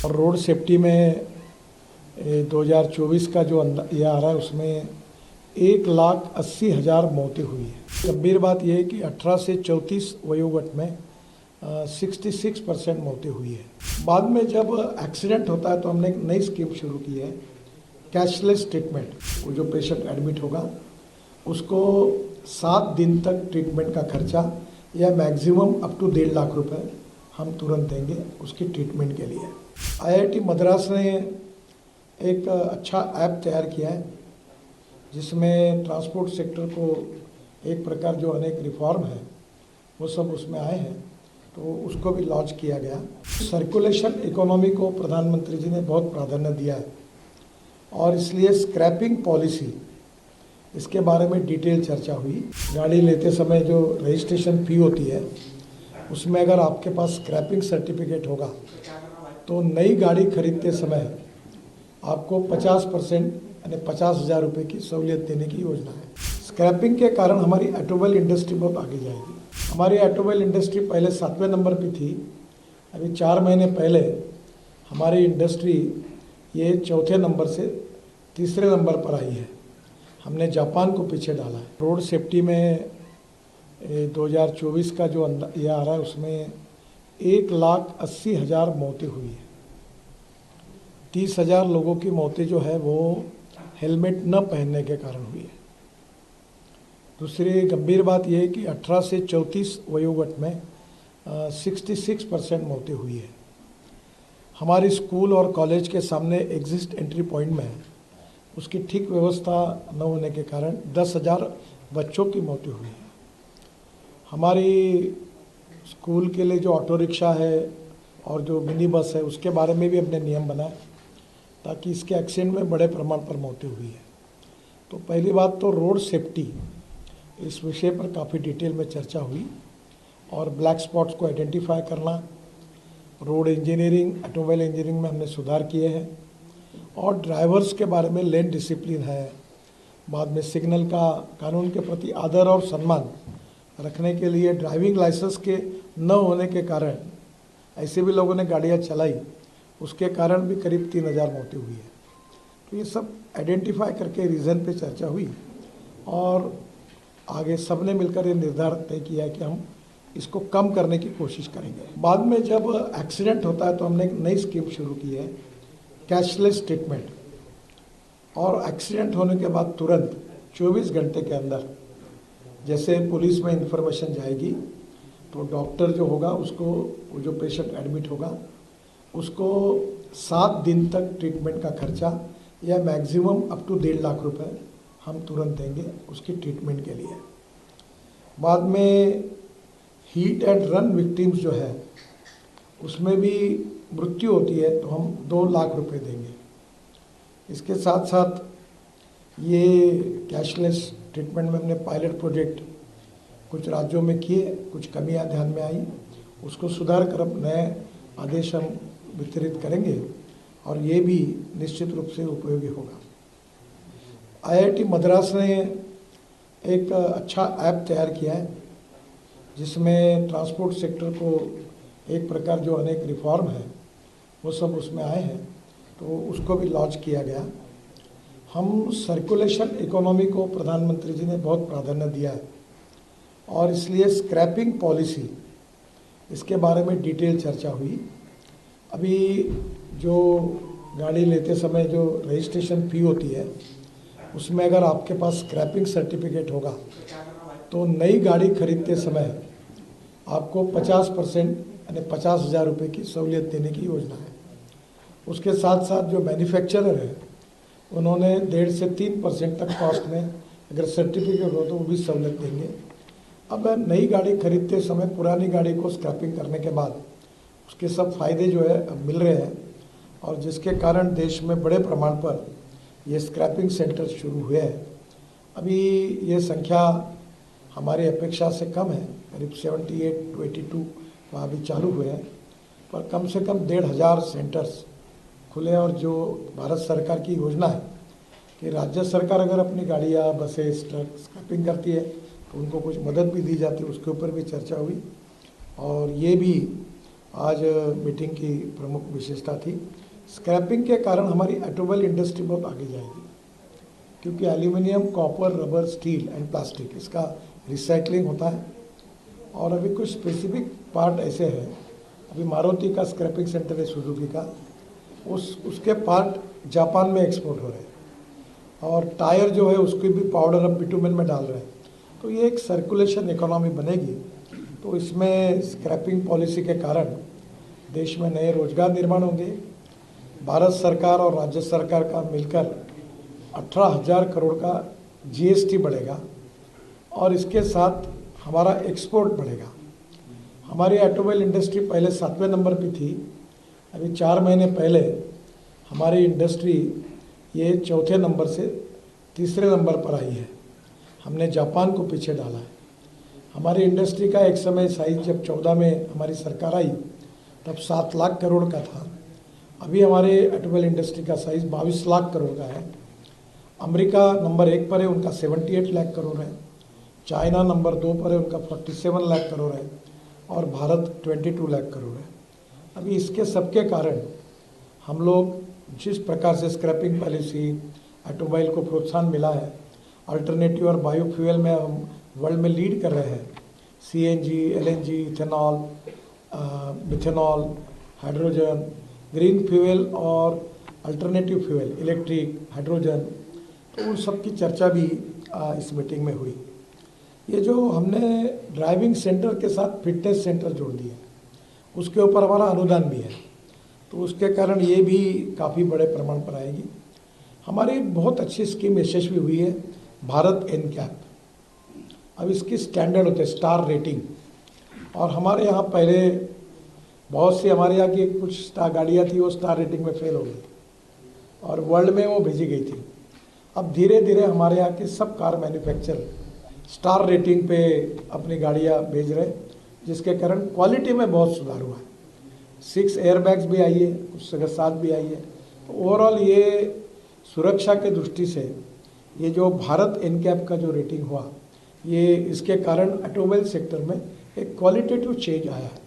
और road safety में 2024 का जो ये आ रहा है उसमें 1,80,000 मौतें हुई है। गंभीर बात यह है कि 18 से 34 वयोवर्ग में 66% मौतें हुई है। बाद में जब एक्सीडेंट होता है तो हमने एक नई स्कीम शुरू की है, कैशलेस ट्रीटमेंट। वो जो पेशेंट एडमिट होगा उसको 7 दिन तक ट्रीटमेंट का खर्चा या मैक्सिमम अप टू 1.5 लाख रुपए हम तुरंत देंगे उसकी ट्रीटमेंट के लिए। IIT मद्रास ने एक अच्छा ऐप तैयार किया है जिसमें ट्रांसपोर्ट सेक्टर को एक प्रकार जो अनेक रिफॉर्म है वो सब उसमें आए हैं, तो उसको भी लॉन्च किया गया। सर्कुलेशन इकोनॉमी को प्रधानमंत्री जी ने बहुत प्राधान्य दिया है और इसलिए स्क्रैपिंग पॉलिसी इसके बारे में डिटेल चर्चा हुई। गाड़ी लेते समय जो रजिस्ट्रेशन फ़ी होती है उसमें अगर आपके पास स्क्रैपिंग सर्टिफिकेट होगा तो नई गाड़ी खरीदते समय आपको 50% यानी 50,000 रुपये की सहूलियत देने की योजना है। स्क्रैपिंग के कारण हमारी ऑटोमोबाइल इंडस्ट्री बहुत आगे जाएगी। हमारी ऑटोमोबाइल इंडस्ट्री पहले 7वें नंबर पे थी, अभी 4 महीने पहले हमारी इंडस्ट्री ये 4थे नंबर से 3रे नंबर पर आई है। हमने जापान को पीछे डाला है। रोड सेफ्टी में 2024 का जो ये आ रहा है उसमें 1,80,000 मौतें हुई है। 30,000 लोगों की मौतें जो है वो हेलमेट न पहनने के कारण हुई है। दूसरी गंभीर बात यह है कि 18 से 34 वयोवर्ग में 66% मौतें हुई है। हमारी स्कूल और कॉलेज के सामने एग्जिट एंट्री पॉइंट में उसकी ठीक व्यवस्था न होने के कारण 10,000 बच्चों की मौतें हुई है। हमारी स्कूल के लिए जो ऑटो रिक्शा है और जो मिनी बस है उसके बारे में भी हमने नियम बनाए ताकि इसके एक्सीडेंट में बड़े प्रमाण पर मौतें हुई है। तो पहली बात तो रोड सेफ्टी, इस विषय पर काफ़ी डिटेल में चर्चा हुई और ब्लैक स्पॉट्स को आइडेंटिफाई करना, रोड इंजीनियरिंग, ऑटोमोबाइल इंजीनियरिंग में हमने सुधार किए हैं और ड्राइवर्स के बारे में लेन डिसिप्लिन है। बाद में सिग्नल का कानून के प्रति आदर और सम्मान रखने के लिए ड्राइविंग लाइसेंस के न होने के कारण ऐसे भी लोगों ने गाड़ियाँ चलाई, उसके कारण भी करीब 3,000 मौतें हुई है। तो ये सब आइडेंटिफाई करके रीज़न पे चर्चा हुई और आगे सब ने मिलकर ये निर्धार तय किया कि हम इसको कम करने की कोशिश करेंगे। बाद में जब एक्सीडेंट होता है तो हमने एक नई स्कीम शुरू की है, कैशलेस ट्रीटमेंट। और एक्सीडेंट होने के बाद तुरंत 24 घंटे के अंदर जैसे पुलिस में इंफॉर्मेशन जाएगी तो डॉक्टर जो होगा उसको, वो जो पेशेंट एडमिट होगा उसको 7 दिन तक ट्रीटमेंट का खर्चा या मैक्सिमम अप टू 1.5 लाख रुपए हम तुरंत देंगे उसकी ट्रीटमेंट के लिए। बाद में हीट एंड रन विक्टिम्स जो है उसमें भी मृत्यु होती है तो हम 2 लाख रुपए देंगे। इसके साथ साथ ये कैशलेस ट्रीटमेंट में हमने पायलट प्रोजेक्ट कुछ राज्यों में किए, कुछ कमियां ध्यान में आई, उसको सुधार कर अब नए आदेश हम वितरित करेंगे और ये भी निश्चित रूप से उपयोगी होगा। IIT मद्रास ने एक अच्छा ऐप तैयार किया है जिसमें ट्रांसपोर्ट सेक्टर को एक प्रकार जो अनेक रिफॉर्म है वो सब उसमें आए हैं, तो उसको भी लॉन्च किया गया। हम सर्कुलेशन इकोनॉमी को प्रधानमंत्री जी ने बहुत प्राधान्य दिया है और इसलिए स्क्रैपिंग पॉलिसी इसके बारे में डिटेल चर्चा हुई। अभी जो गाड़ी लेते समय जो रजिस्ट्रेशन फ़ी होती है उसमें अगर आपके पास स्क्रैपिंग सर्टिफिकेट होगा तो नई गाड़ी खरीदते समय आपको 50% यानी 50,000 रुपये की सहूलियत देने की योजना है। उसके साथ साथ जो मैन्युफैक्चरर है उन्होंने 1.5 से 3% तक कॉस्ट में अगर सर्टिफिकेट हो तो वो भी सहूलियत देंगे। अब नई गाड़ी खरीदते समय पुरानी गाड़ी को स्क्रैपिंग करने के बाद उसके सब फायदे जो है अब मिल रहे हैं और जिसके कारण देश में बड़े प्रमाण पर ये स्क्रैपिंग सेंटर शुरू हुए हैं। अभी ये संख्या हमारी अपेक्षा से कम है, करीब 78 to 82 वहाँ भी चालू हुए हैं, पर कम से कम 1,500 सेंटर्स खुले। और जो भारत सरकार की योजना है कि राज्य सरकार अगर अपनी गाड़ियाँ, बसेस, ट्रक स्क्रैपिंग करती है तो उनको कुछ मदद भी दी जाती है, उसके ऊपर भी चर्चा हुई और ये भी आज मीटिंग की प्रमुख विशेषता थी। स्क्रैपिंग के कारण हमारी ऑटोमोबाइल इंडस्ट्री बहुत आगे जाएगी, क्योंकि aluminium, copper, rubber, steel and plastic इसका रिसाइकलिंग होता है। और अभी कुछ स्पेसिफिक पार्ट ऐसे हैं, अभी मारुति का स्क्रैपिंग सेंटर है सुजुकी का, उसके पार्ट जापान में एक्सपोर्ट हो रहे हैं, और टायर जो है उसकी भी पाउडर अब बिटुमेन में डाल रहे हैं। तो ये एक सर्कुलेशन इकोनॉमी बनेगी। तो इसमें स्क्रैपिंग पॉलिसी के कारण देश में नए रोजगार निर्माण होंगे। भारत सरकार और राज्य सरकार का मिलकर 18,000 करोड़ का जीएसटी बढ़ेगा, और इसके साथ हमारा एक्सपोर्ट बढ़ेगा। हमारी ऑटोमोबाइल इंडस्ट्री पहले 7वें नंबर पे थी, अभी 4 महीने पहले हमारी इंडस्ट्री ये 4थे नंबर से 3रे नंबर पर आई है। हमने जापान को पीछे डाला है। हमारी इंडस्ट्री का एक समय साइज जब 14 में हमारी सरकार आई तब 7 लाख करोड़ का था। अभी हमारे ऑटोमोबाइल इंडस्ट्री का साइज 22 लाख करोड़ का है। अमेरिका नंबर 1 पर है, उनका 78 लाख करोड़ है। चाइना नंबर 2 पर है, उनका 47 लाख करोड़ है, और भारत 22 लाख करोड़ है। अभी इसके सबके कारण हम लोग जिस प्रकार से स्क्रैपिंग पॉलिसी, ऑटोमोबाइल को प्रोत्साहन मिला है, अल्टरनेटिव और बायोफ्यूल में हम वर्ल्ड में लीड कर रहे हैं। CNG, LNG, ethanol, methanol, hydrogen, green fuel और अल्टरनेटिव फ्यूल, इलेक्ट्रिक, हाइड्रोजन, तो उन सब की चर्चा भी इस मीटिंग में हुई। ये जो हमने ड्राइविंग सेंटर के साथ फिटनेस सेंटर जोड़ दिए, उसके ऊपर हमारा अनुदान भी है, तो उसके कारण ये भी काफ़ी बड़े प्रमाण पर आएगी। हमारी बहुत अच्छी स्कीम यशस्वी हुई है, भारत एनकैप। अब इसकी स्टैंडर्ड होते हैं स्टार रेटिंग, और हमारे यहाँ पहले बहुत सी हमारे यहाँ की कुछ स्टार गाड़ियाँ थी, वो स्टार रेटिंग में फेल हो गई और वर्ल्ड में वो भेजी गई थी। अब धीरे धीरे हमारे यहाँ के सब कार मैन्युफैक्चरर स्टार रेटिंग पे अपनी गाड़ियाँ भेज रहे, जिसके कारण क्वालिटी में बहुत सुधार हुआ है। 6 एयरबैग्स भी आई है, कुछ जगह 7 भी आई है। तो ओवरऑल ये सुरक्षा के दृष्टि से ये जो भारत एनकैप का जो रेटिंग हुआ, ये इसके कारण ऑटोमोबाइल सेक्टर में एक क्वालिटेटिव चेंज आया है।